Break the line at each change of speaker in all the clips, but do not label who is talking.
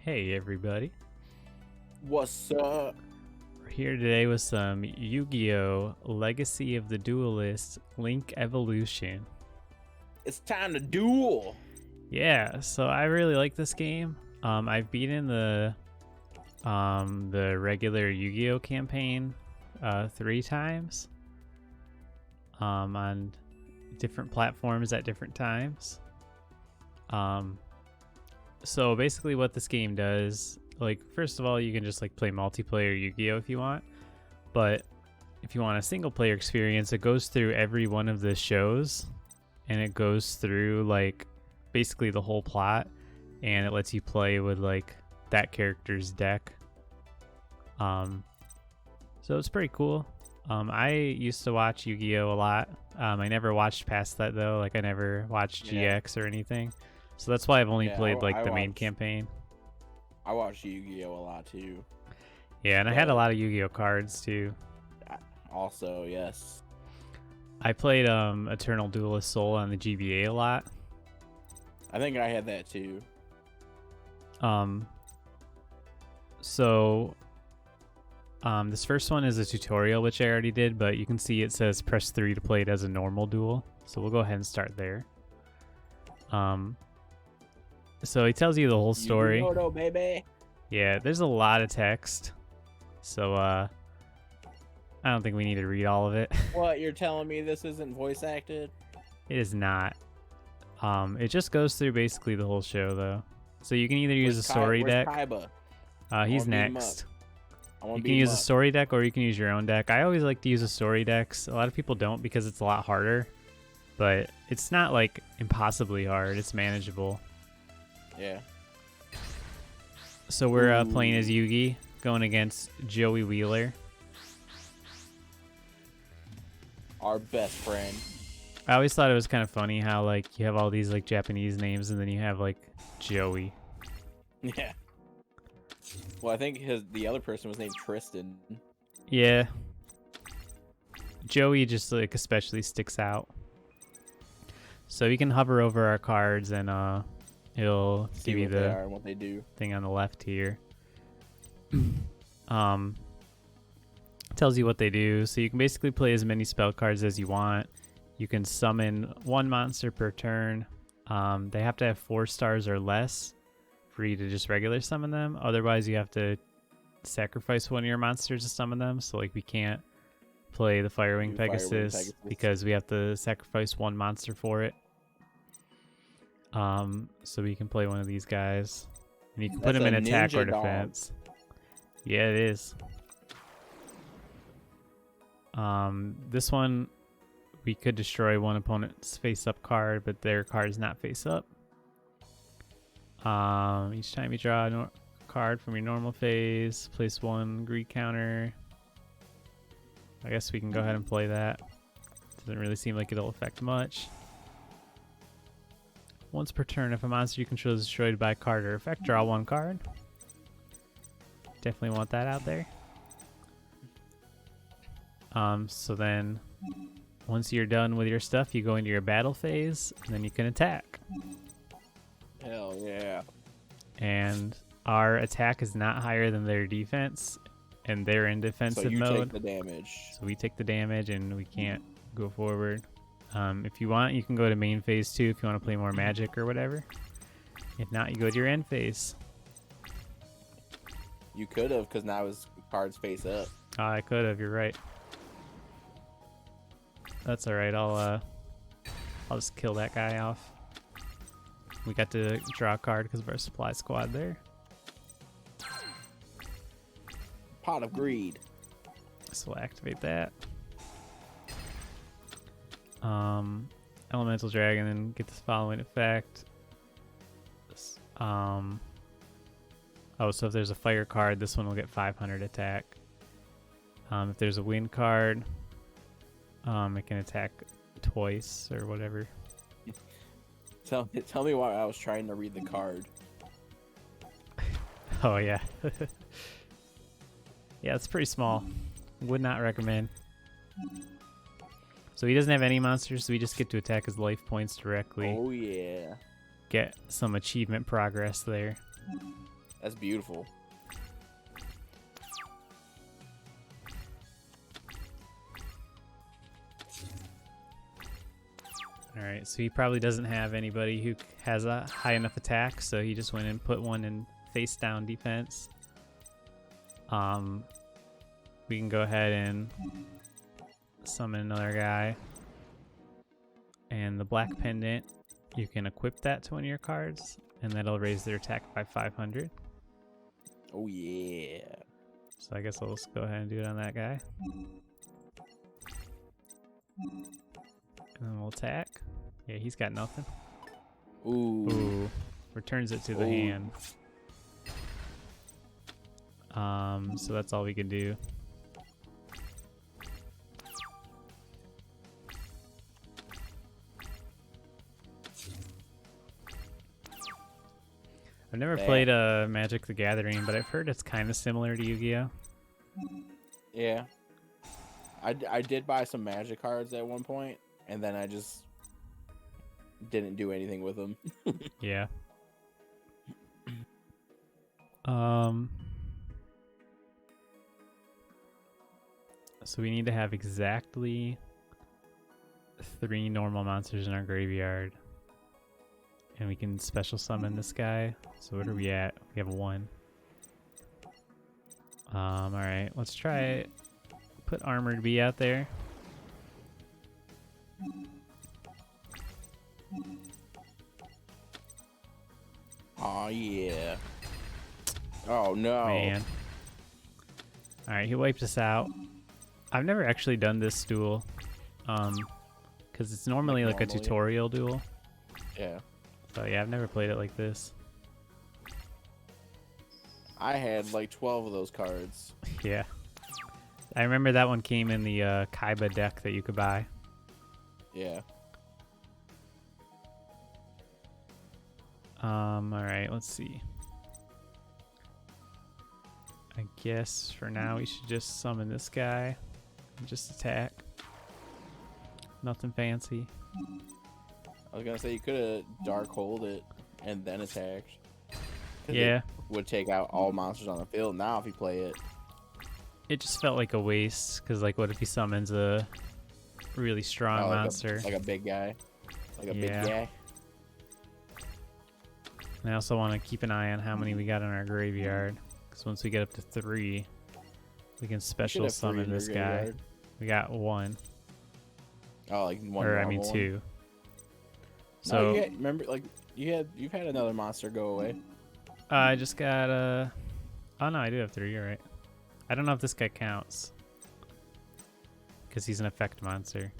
Hey everybody,
What's up?
we're here today with some Yu-Gi-Oh! Legacy of the Duelist Link Evolution.
It's time to duel.
Yeah, so I really like this game. I've beaten the regular Yu-Gi-Oh! Campaign 3 times on different platforms at different times. So basically what this game does, like, first of all, you can just like play multiplayer Yu-Gi-Oh! If you want, but if you want a single player experience, it goes through every one of the shows and it goes through like basically the whole plot, and it lets you play with like that character's deck. So it's pretty cool. I used to watch Yu-Gi-Oh! A lot. I never watched past that though, like I never watched GX or anything. So that's why I've only played like the main campaign.
I watched Yu-Gi-Oh! A lot too.
Yeah, and I had a lot of Yu-Gi-Oh! Cards too.
Also, yes.
I played Eternal Duelist Soul on the GBA a lot.
I think I had that too.
This first one is a tutorial, which I already did, but you can see it says press 3 to play it as a normal duel. So we'll go ahead and start there. So he tells you the whole story.
Yu-Gi-Oh, baby.
Yeah, there's a lot of text. So I don't think we need to read all of it.
What, you're telling me this isn't voice acted?
It is not. It just goes through basically the whole show though. So you can either use a story deck.
Kaiba?
He's next.
You
can use a story deck or you can use your own deck. I always like to use a story decks. A lot of people don't because it's a lot harder, but it's not like impossibly hard. It's manageable.
Yeah.
So we're playing as Yugi, going against Joey Wheeler.
Our best friend.
I always thought it was kind of funny how like you have all these like Japanese names and then you have like Joey.
Yeah. Well, I think the other person was named Tristan.
Yeah. Joey just like especially sticks out. So you can hover over our cards and it'll give you the
what they do.
Thing on the left here. Tells you what they do. So you can basically play as many spell cards as you want. You can summon one monster per turn. They have to have 4 stars or less for you to just regular summon them. Otherwise, you have to sacrifice one of your monsters to summon them. So like we can't play the Firewing Pegasus because we have to sacrifice one monster for it. So we can play one of these guys, and you can put him in attack or defense. Yeah, it is. This one, we could destroy one opponent's face-up card, but their card is not face-up. Each time you draw a card from your normal phase, place 1 greed counter. I guess we can go ahead and play that. Doesn't really seem like it'll affect much. Once per turn, if a monster you control is destroyed by a card or effect, draw 1 card. Definitely want that out there. So then, once you're done with your stuff, you go into your battle phase, and then you can attack.
Hell yeah.
And our attack is not higher than their defense, and they're in defensive mode.
So you take the damage.
So we take the damage, and we can't go forward. If you want, you can go to main phase 2 if you want to play more magic or whatever. If not, you go to your end phase.
You could have, because now his card's face up.
Oh, I could have. You're right. That's all right. I'll just kill that guy off. We got to draw a card because of our supply squad there.
Pot of Greed.
So we'll activate that. Elemental Dragon and get this following effect. Oh, so if there's a fire card, this one will get 500 attack. If there's a wind card, it can attack twice or whatever.
Tell me why I was trying to read the card.
Oh yeah. Yeah, it's pretty small. Would not recommend. So he doesn't have any monsters, so we just get to attack his life points directly.
Oh yeah.
Get some achievement progress there.
That's beautiful.
Alright, so he probably doesn't have anybody who has a high enough attack, so he just went and put one in face down defense. We can go ahead and summon another guy. And the black pendant, you can equip that to one of your cards, and that'll raise their attack by 500.
Oh yeah.
So I guess I'll just go ahead and do it on that guy. And then we'll attack. Yeah, he's got nothing.
Ooh.
Ooh. Returns it to the hand. So that's all we can do. I've never played Magic the Gathering, but I've heard it's kind of similar to Yu-Gi-Oh!
Yeah. I did buy some Magic cards at one point, and then I just didn't do anything with them.
Yeah. So we need to have exactly 3 normal monsters in our graveyard. And we can special summon this guy. So what are we at? We have 1. Alright, let's try it. Put Armored Bee out there.
Oh yeah. Oh no.
Man. Alright, he wiped us out. I've never actually done this duel. Because it's normally like a tutorial duel.
Yeah.
So yeah, I've never played it like this.
I had like 12 of those cards.
Yeah. I remember that one came in the Kaiba deck that you could buy.
Yeah.
Alright, let's see. I guess for now we should just summon this guy and just attack. Nothing fancy.
I was gonna say you could have dark hold it and then attacked.
Yeah.
It would take out all monsters on the field. Now if you play it,
it just felt like a waste, because like what if he summons a really strong monster?
Like a big guy. Like a big guy.
And I also want to keep an eye on how many we got in our graveyard, because once we get up to 3, we can special summon this guy. We got 1.
Oh, like 1.
Or I mean 2.
So no, remember, like you've had another monster go away.
I just got oh no, I do have 3. You're right. I don't know if this guy counts, because he's an effect monster.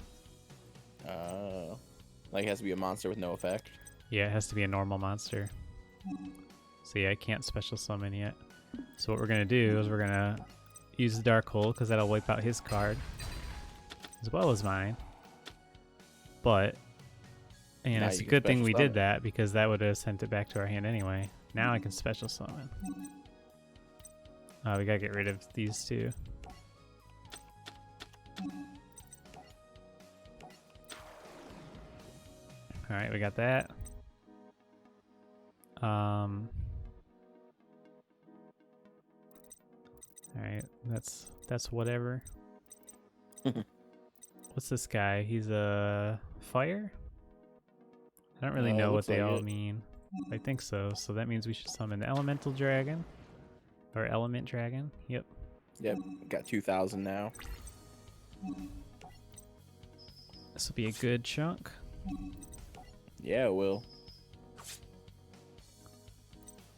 Like it has to be a monster with no effect.
Yeah, it has to be a normal monster. So yeah, I can't special summon yet. So what we're gonna do is we're gonna use the Dark Hole, because that'll wipe out his card as well as mine. But and it's a good thing we did that, because that would have sent it back to our hand anyway. Now I can special summon. We gotta get rid of these 2. Alright, we got that. Alright, that's whatever. What's this guy? He's a fire? I don't really know what they all mean. I think so. So that means we should summon the Elemental Dragon. Or Element Dragon. Yep.
Yep. Got 2,000 now.
This will be a good chunk.
Yeah, it will.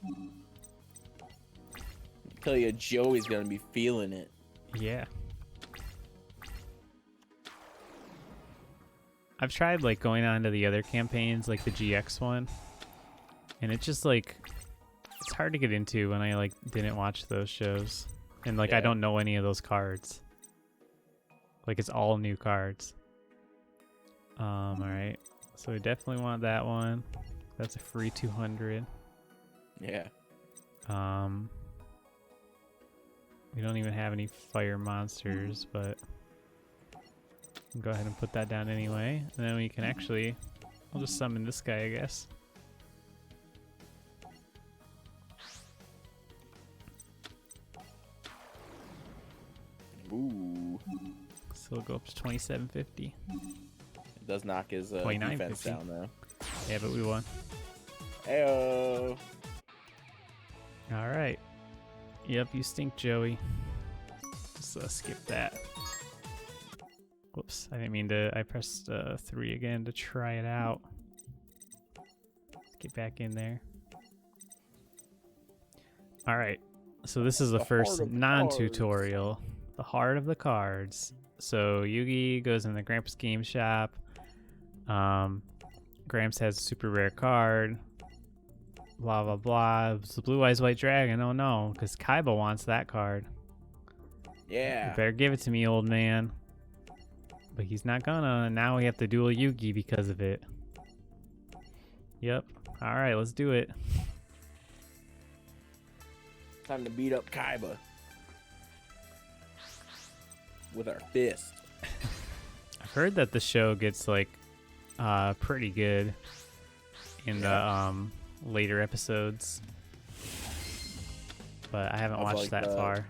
I tell you, Joey's gonna be feeling it.
Yeah. I've tried like going on to the other campaigns, like the GX one, and it's just like it's hard to get into when I like didn't watch those shows, and like I don't know any of those cards. Like it's all new cards. All right, so we definitely want that one. That's a free 200.
Yeah.
We don't even have any fire monsters, but go ahead and put that down anyway. And then we can actually, I'll just summon this guy, I guess.
Ooh.
So it'll go up to 2750.
It does knock his defense
2950.
down, though.
Yeah, but we won.
Ayo.
All right. Yep, you stink, Joey. Just skip that. Whoops, I didn't mean to. I pressed 3 again to try it out. Let's get back in there. All right. So this is the first non-tutorial. The heart of the cards. So Yugi goes in the Gramps game shop. Gramps has a super rare card. Blah, blah, blah. It's the Blue Eyes White Dragon. Oh no, because Kaiba wants that card.
Yeah.
You better give it to me, old man. But he's not gonna. And now we have to duel Yugi because of it. Yep. All right, let's do it.
Time to beat up Kaiba with our fist.
I've heard that the show gets like pretty good in the later episodes, but I haven't watched
like
that far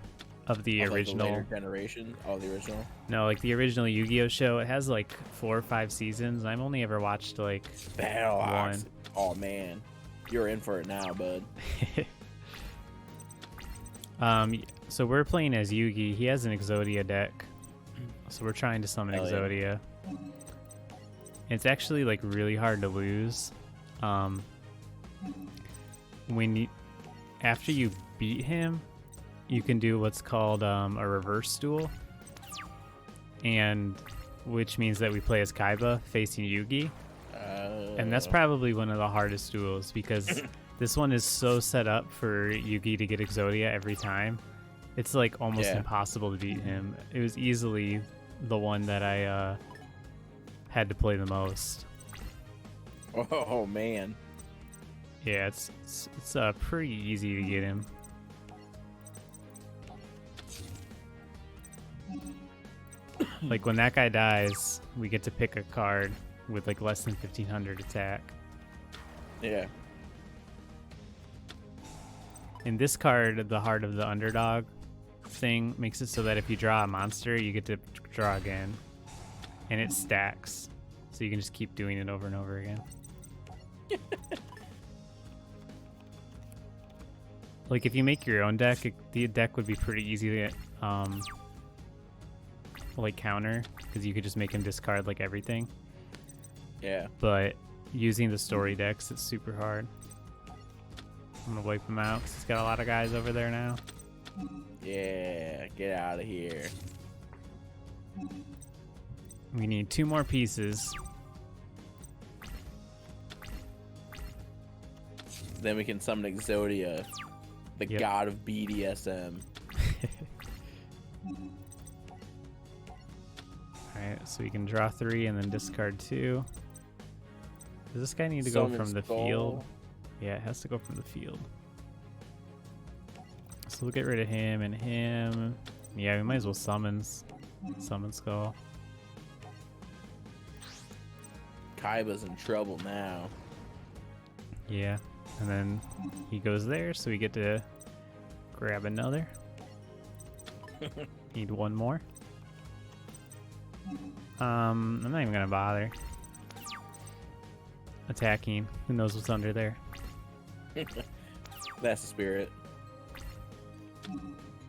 of the original.
Like the later generation. Oh, the original.
No, like the original Yu-Gi-Oh show. It has like 4 or 5 seasons. I've only ever watched like
Battle
one.
Ox. Oh man, you're in for it now, bud.
So we're playing as Yugi. He has an Exodia deck, so we're trying to summon Exodia. It's actually like really hard to lose. After you beat him, you can do what's called a reverse duel, and which means that we play as Kaiba facing Yugi, and that's probably one of the hardest duels because this one is so set up for Yugi to get Exodia every time. It's like almost impossible to beat him. It was easily the one that I had to play the most.
Oh man.
Yeah, it's pretty easy to get him. Like when that guy dies, we get to pick a card with like less than 1500 attack.
Yeah.
And this card, the Heart of the Underdog thing, makes it so that if you draw a monster, you get to draw again. And it stacks. So you can just keep doing it over and over again. Like if you make your own deck, the deck would be pretty easy to get, like counter, because you could just make him discard like everything.
Yeah.
But using the story decks, it's super hard. I'm gonna wipe him out because he's got a lot of guys over there now.
Yeah, get out of here.
We need 2 more pieces.
Then we can summon Exodia, the god of BDSM.
Alright, so we can draw 3 and then discard 2. Does this guy need to go from the field? Yeah, it has to go from the field. So we'll get rid of him and him. Yeah, we might as well summon Skull.
Kaiba's in trouble now.
Yeah, and then he goes there, so we get to grab another. Need 1 more. I'm not even gonna bother attacking. Who knows what's under there?
That's the spirit.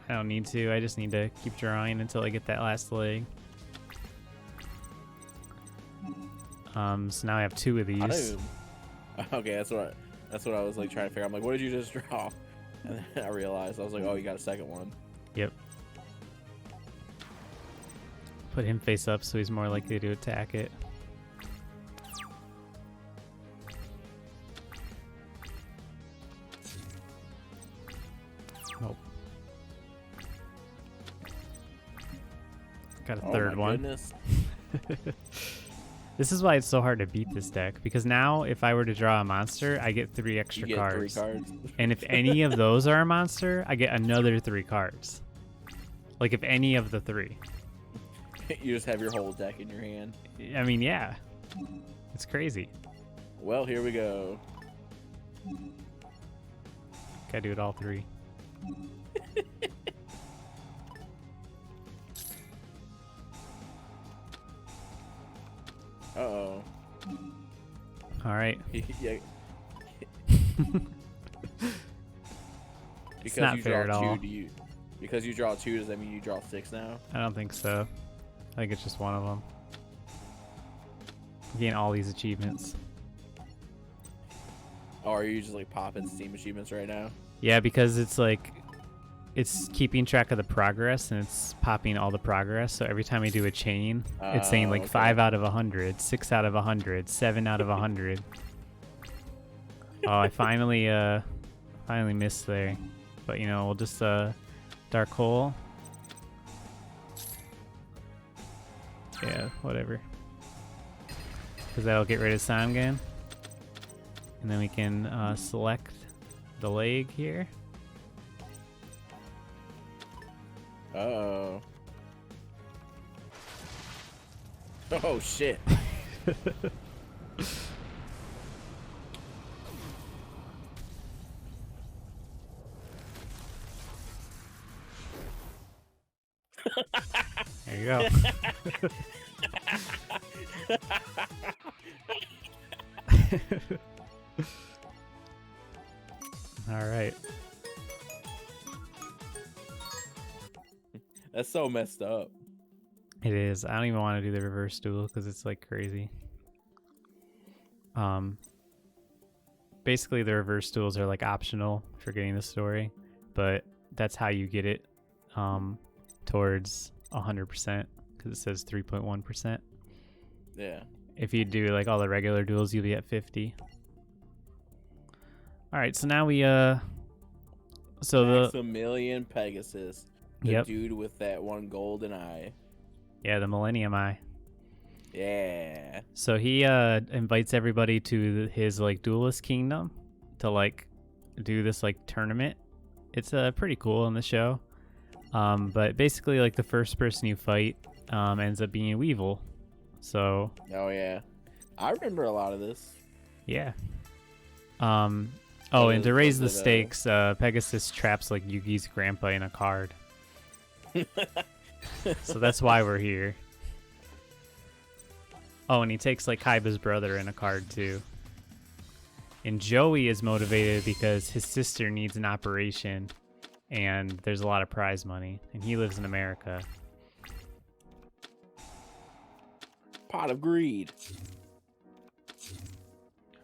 I don't need to. I just need to keep drawing until I get that last leg. So now I have 2 of these.
Okay, that's what I was like trying to figure out. I'm like, what did you just draw? And then I realized, I was like, oh, you got a second one.
Yep. Put him face up so he's more likely to attack it. Nope. Got a third one.
Goodness.
This is why it's so hard to beat this deck, because now if I were to draw a monster, I get 3 extra
You get
cards.
3 cards.
And if any of those are a monster, I get another 3 cards. Like if any of the 3.
You just have your whole deck in your hand.
I mean, yeah. It's crazy.
Well, here we go.
Gotta do it all 3.
Uh-oh.
All right.
Yeah.
It's not fair at all.
Because you draw 2, does that mean you draw 6 now?
I don't think so. I think it's just one of them. Gain all these achievements.
Or are you just like popping Steam achievements right now?
Yeah, because it's like it's keeping track of the progress and it's popping all the progress. So every time I do a chain, it's saying like 5 out of 100, 6 out of 100, 7 out of 100. Oh, I finally missed there. But you know, we'll just dark hole. Yeah, whatever. Because that'll get rid of Sangan. And then we can select the leg here.
Uh-oh. Oh, shit.
There you go. All right.
That's so messed up.
It is. I don't even want to do the reverse duel because it's like crazy. Basically the reverse duels are like optional for getting the story, but that's how you get it towards 100% because it says 3.1%.
Yeah.
If you do like all the regular duels, you'll be at 50. All right, so now we
Maximilian Pegasus, the
Yep.
dude with that one golden eye.
Yeah, the Millennium Eye.
Yeah.
So he invites everybody to his like Duelist kingdom to like do this like tournament. It's pretty cool in the show. But basically like the first person you fight ends up being Weevil. So
Oh yeah. I remember a lot of this.
yeah. Oh, and to raise the stakes, Pegasus traps like Yugi's grandpa in a card. So that's why we're here. Oh, and he takes like Kaiba's brother in a card too. And Joey is motivated because his sister needs an operation and there's a lot of prize money and he lives in America.
Pot of Greed.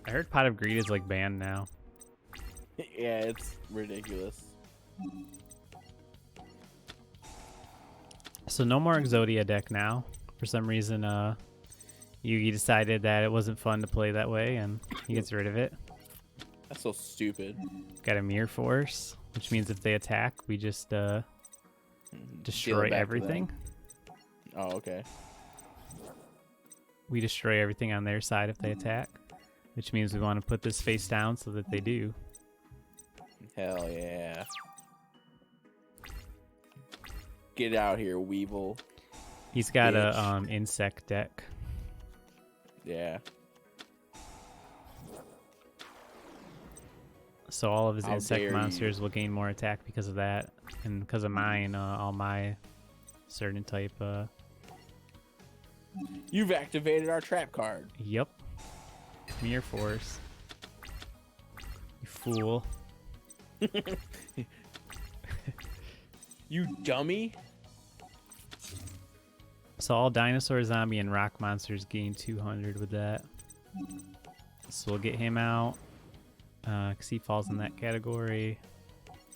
I heard Pot of Greed is like banned now.
Yeah, it's ridiculous.
So no more Exodia deck now. For some reason, Yugi decided that it wasn't fun to play that way, and he gets rid of it.
That's so stupid.
Got a Mirror Force, which means if they attack, we just destroy everything.
Oh, okay.
We destroy everything on their side if they attack, which means we want to put this face down so that they do.
Hell yeah. Get out here, Weevil.
He's got
Bitch.
a insect deck.
Yeah.
So all of his
How
insect
dare
monsters will gain more attack because of that, and because of mine, all my certain type.
You've activated our trap card.
Yep. Mirror Force. You fool.
You dummy.
So all dinosaur, zombie, and rock monsters gain 200 with that. So we'll get him out. Because he falls in that category.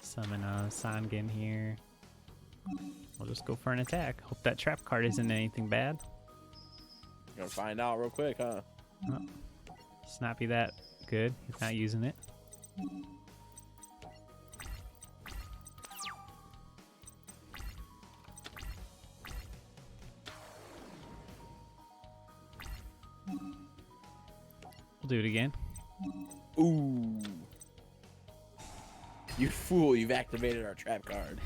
Summon Sangan here. We'll just go for an attack. Hope that trap card isn't anything bad.
You're gonna find out real quick, huh?
Oh, it's not be that good. He's not using it. We'll do it again.
Ooh. You fool, you've activated our trap card.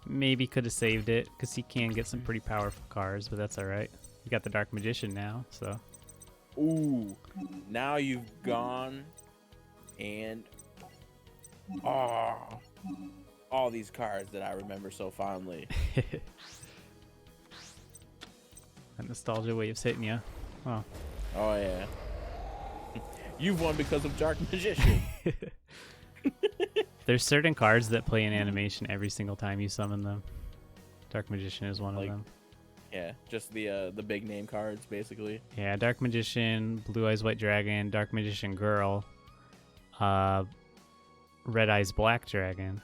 Maybe could have saved it because he can get some pretty powerful cards, but that's all right. We got the Dark Magician now, so.
Ooh. Now you've gone and all these cards that I remember so fondly.
That nostalgia wave's hitting you. Oh.
Oh yeah. You've won because of Dark Magician.
There's certain cards that play an animation every single time you summon them. Dark Magician is one of them.
Yeah, just the big name cards, basically.
Yeah, Dark Magician, Blue Eyes White Dragon, Dark Magician Girl, Red Eyes Black Dragon.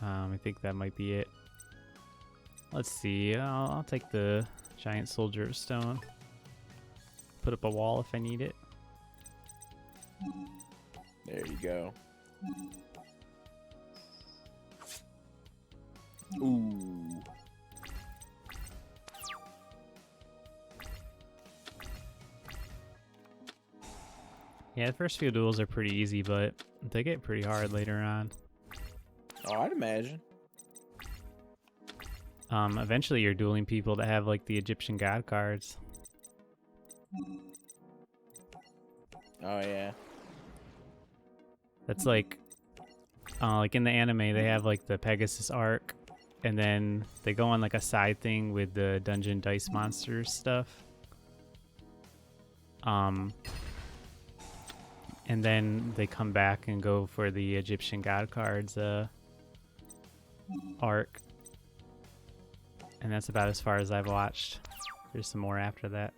I think that might be it. Let's see. I'll take the Giant Soldier of Stone. Put up a wall if I need it.
There you go. Ooh.
Yeah, the first few duels are pretty easy, but they get pretty hard later on.
Oh, I'd imagine.
Eventually you're dueling people that have like the Egyptian god cards.
Oh yeah.
That's like in the anime they have like the Pegasus arc, and then they go on like a side thing with the Dungeon Dice Monsters stuff. And then they come back and go for the Egyptian god cards arc. And that's about as far as I've watched. There's some more after that.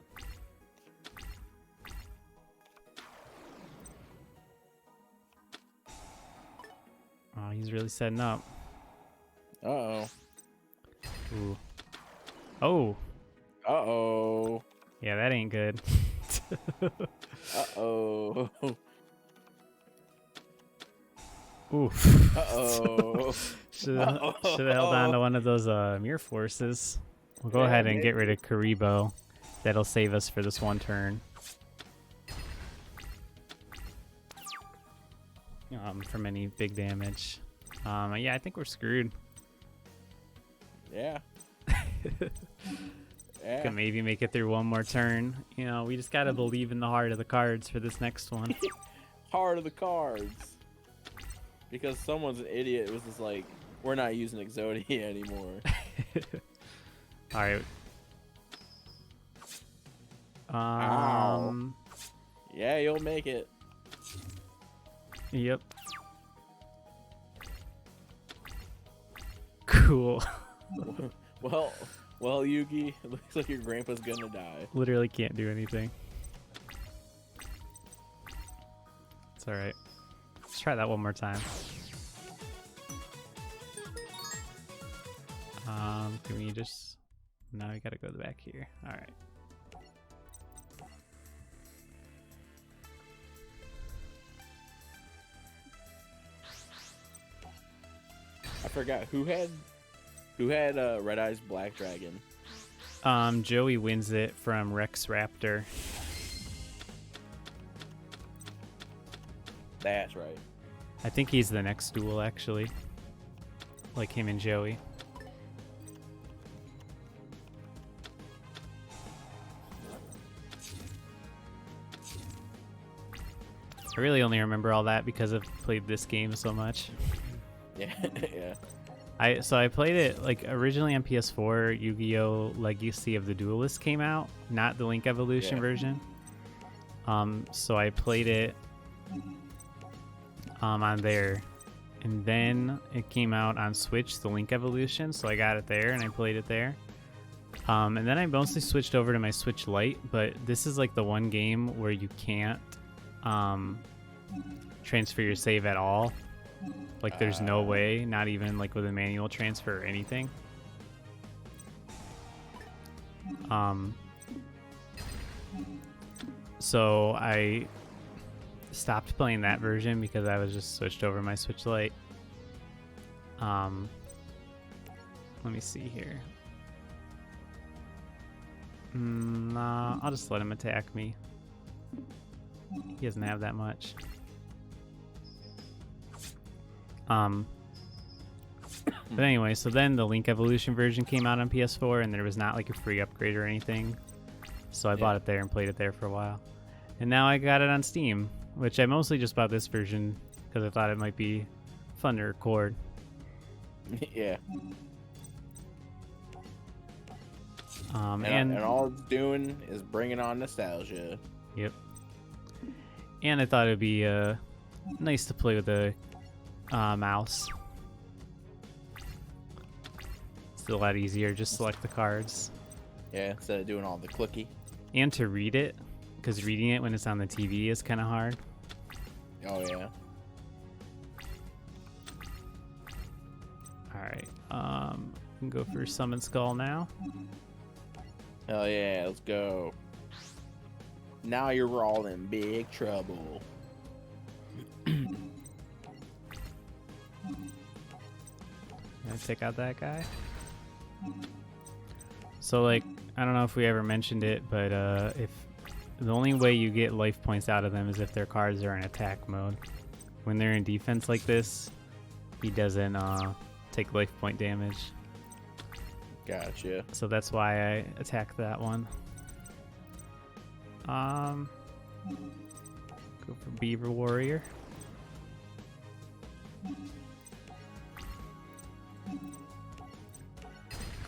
Oh, he's really setting up.
Uh-oh.
Ooh. Oh.
Uh-oh.
Yeah, that ain't good.
Uh-oh.
Oof.
Uh-oh.
Should have held on to one of those mirror forces. We'll go ahead and get rid of Karibo. That'll save us for this one turn. From any big damage. Yeah, I think we're screwed.
Yeah. Yeah.
Could maybe make it through one more turn. You know, we just gotta believe in the heart of the cards for this next one.
Heart of the cards. Because someone's an idiot. It was just like, we're not using Exodia anymore.
Alright.
Ow. Yeah, you'll make it.
Yep. Cool.
Well, Yugi, it looks like your grandpa's gonna die.
Literally can't do anything. It's alright. Let's try that one more time. Can we just... No, we gotta go back here. Alright.
I forgot who had Red Eyes Black Dragon.
Joey wins it from Rex Raptor.
That's right.
I think he's the next duel, actually. Like him and Joey. I really only remember all that because I've played this game so much.
Yeah, yeah.
I played it like originally on PS4. Yu-Gi-Oh! Legacy of the Duelist came out, not the Link Evolution version. So I played it on there, and then it came out on Switch, the Link Evolution. So I got it there and I played it there. And then I mostly switched over to my Switch Lite, but this is like the one game where you can't transfer your save at all. Like there's no way, not even like with a manual transfer or anything. So I stopped playing that version because I was just switched over my Switch Lite. Let me see here. Nah, I'll just let him attack me. He doesn't have that much. But anyway, so then the Link Evolution version came out on PS4, and there was not like a free upgrade or anything. So I bought it there and played it there for a while. And now I got it on Steam, which I mostly just bought this version because I thought it might be fun to record.
Yeah. And all it's doing is bringing on nostalgia.
Yep. And I thought it'd be nice to play with a mouse. It's a lot easier. Just select the cards.
Yeah, instead of doing all the clicky.
And to read it, because reading it when it's on the TV is kind of hard.
Oh, yeah.
Alright, we can go for Summon Skull now.
Hell yeah, let's go. Now you're all in big trouble.
Gonna take out that guy. So, like, I don't know if we ever mentioned it, but if the only way you get life points out of them is if their cards are in attack mode. When they're in defense like this, he doesn't take life point damage.
Gotcha.
So that's why I attacked that one. Go for Beaver Warrior.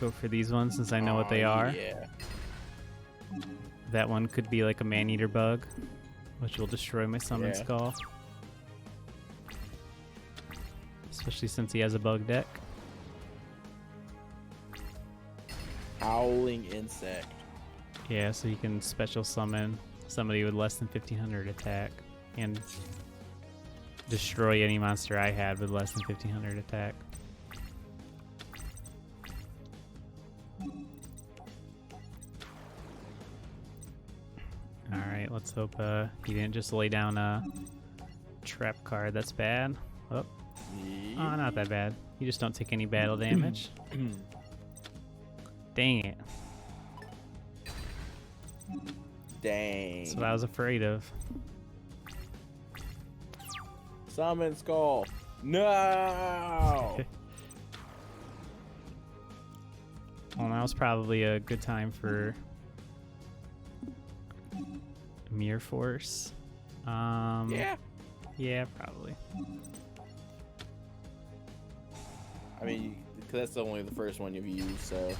Go for these ones since I know what they are.
Yeah.
That one could be like a man-eater bug, which will destroy my Summon Skull. Especially since he has a bug deck.
Howling Insect.
Yeah, so he can special summon somebody with less than 1500 attack and destroy any monster I had with less than 1500 attack. Alright, let's hope he didn't just lay down a trap card. That's bad. Oh, not that bad. You just don't take any battle damage. Dang it.
Dang.
That's what I was afraid of.
Summon Skull. No.
Well, now's probably a good time for Mirror Force.
Yeah.
Yeah, probably.
I mean, 'cause that's only the first one you've used, so.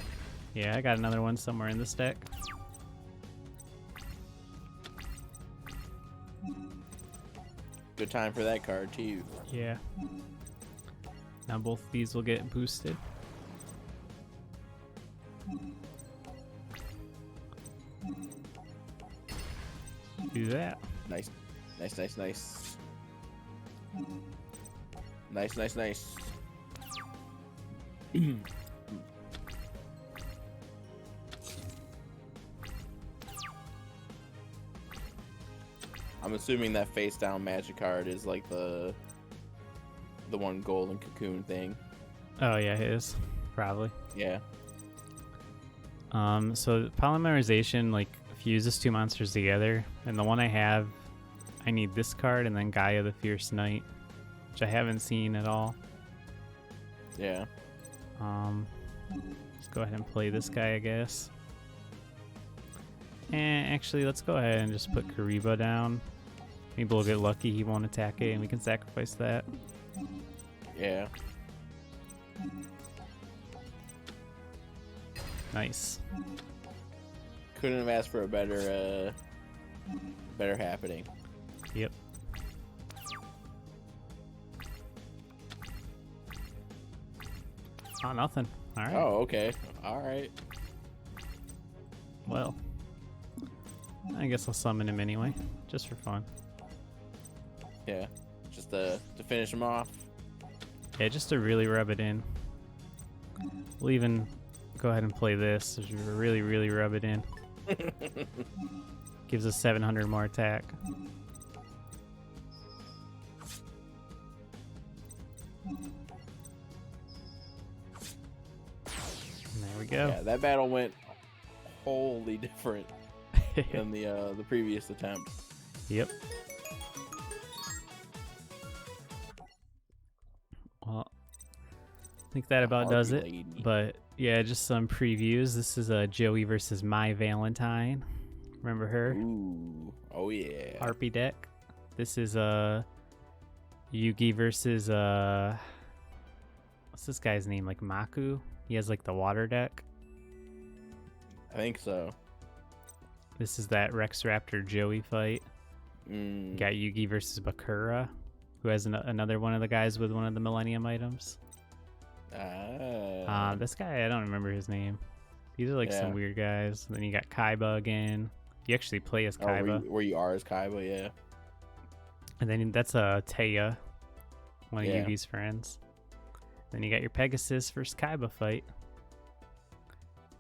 Yeah, I got another one somewhere in this deck.
Good time for that card, too.
Yeah. Now both of these will get boosted. Do that.
Nice. Nice, nice, nice. Nice, nice, nice. I'm assuming that face down magic card is like the one golden cocoon thing.
Oh yeah, it is. Probably.
Yeah.
So polymerization, like, fuses two monsters together, and the one I have, I need this card and then Gaia the Fierce Knight, which I haven't seen at all.
Yeah.
Let's go ahead and play this guy, I guess. And actually, let's go ahead and just put Kariba down. Maybe we'll get lucky, he won't attack it, and we can sacrifice that.
Yeah.
Nice.
Couldn't have asked for a better happening.
Yep. Oh, nothing. All right.
Oh, okay. All right.
Well, I guess I'll summon him anyway, just for fun.
Yeah. Just to finish him off.
Yeah, just to really rub it in. We'll even go ahead and play this to really, really rub it in. Gives us 700 more attack. And there we go.
Yeah, that battle went wholly different than the previous attempt.
Yep. Well, I think that about does it. But yeah, just some previews. This is Joey versus My Valentine. Remember her?
Ooh. Oh yeah.
Harpy deck. This is Yugi versus what's this guy's name? Like Maku. He has like the water deck.
I think so.
This is that Rex Raptor Joey fight.
Mm.
Got Yugi versus Bakura, who has another one of the guys with one of the Millennium items. This guy, I don't remember his name. These are like some weird guys. And then you got Kaiba again. You actually play as Kaiba.
Where you are as Kaiba, yeah.
And then that's Taya, one of Yugi's friends. Then you got your Pegasus versus Kaiba fight.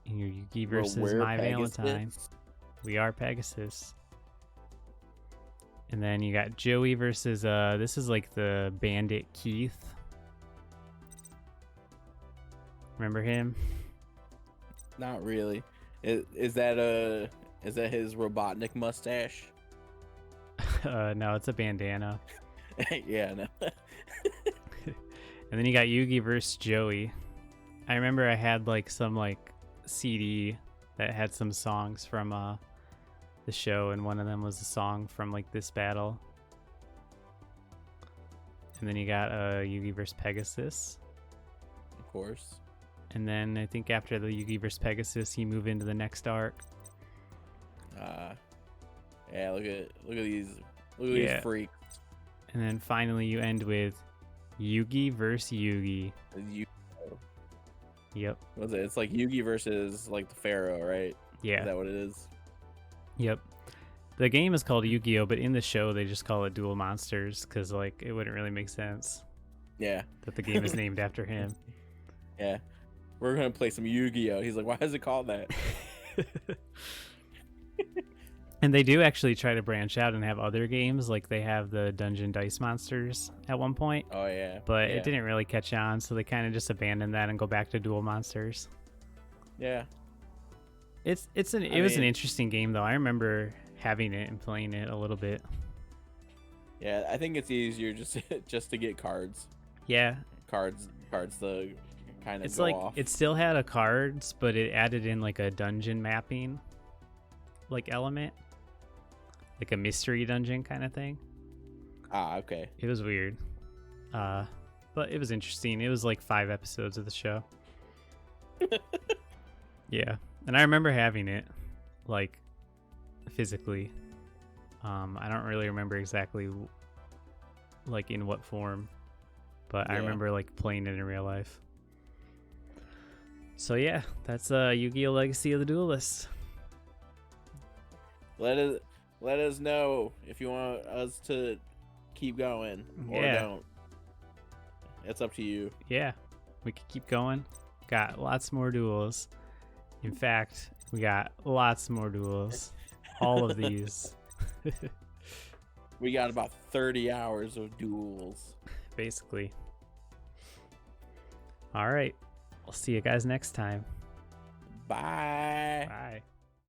And your Yugi versus My Valentine. We are Pegasus. And then you got Joey versus this is like the Bandit Keith. Remember him?
Not really. Is that his Robotnik mustache?
No, it's a bandana.
Yeah, no.
And then you got Yugi versus Joey. I remember I had like some like CD that had some songs from the show, and one of them was a song from like this battle. And then you got Yugi versus Pegasus.
Of course.
And then I think after the Yugi versus Pegasus, you move into the next arc.
Yeah, look at these freaks.
And then finally you end with Yugi versus Yugi. Yep.
What's it? It's like Yugi versus like the Pharaoh, right?
Yeah.
Is that what it is?
Yep. The game is called Yu-Gi-Oh, but in the show they just call it Duel Monsters because like it wouldn't really make sense.
Yeah.
That the game is named after him.
Yeah. We're gonna play some Yu-Gi-Oh. He's like, why is it called that?
And they do actually try to branch out and have other games, like they have the Dungeon Dice Monsters at one point.
Oh yeah.
But it didn't really catch on, so they kind of just abandoned that and go back to Duel Monsters.
Yeah.
It was an interesting game though. I remember having it and playing it a little bit.
Yeah, I think it's easier just to get cards.
Yeah.
Cards to kind of
it's
go
like
off.
It still had a cards, but it added in like a dungeon mapping like element. Like a mystery dungeon kind of thing.
Ah, okay.
It was weird. But it was interesting. It was like 5 episodes of the show. Yeah. And I remember having it like physically. I don't really remember exactly like in what form, but I remember like playing it in real life. So yeah, that's Yu-Gi-Oh! Legacy of the Duelist.
Let us know if you want us to keep going or don't. It's up to you.
Yeah, we could keep going. Got lots more duels. In fact, we got lots more duels. All of these.
We got about 30 hours of duels.
Basically. All right. I'll see you guys next time.
Bye.
Bye.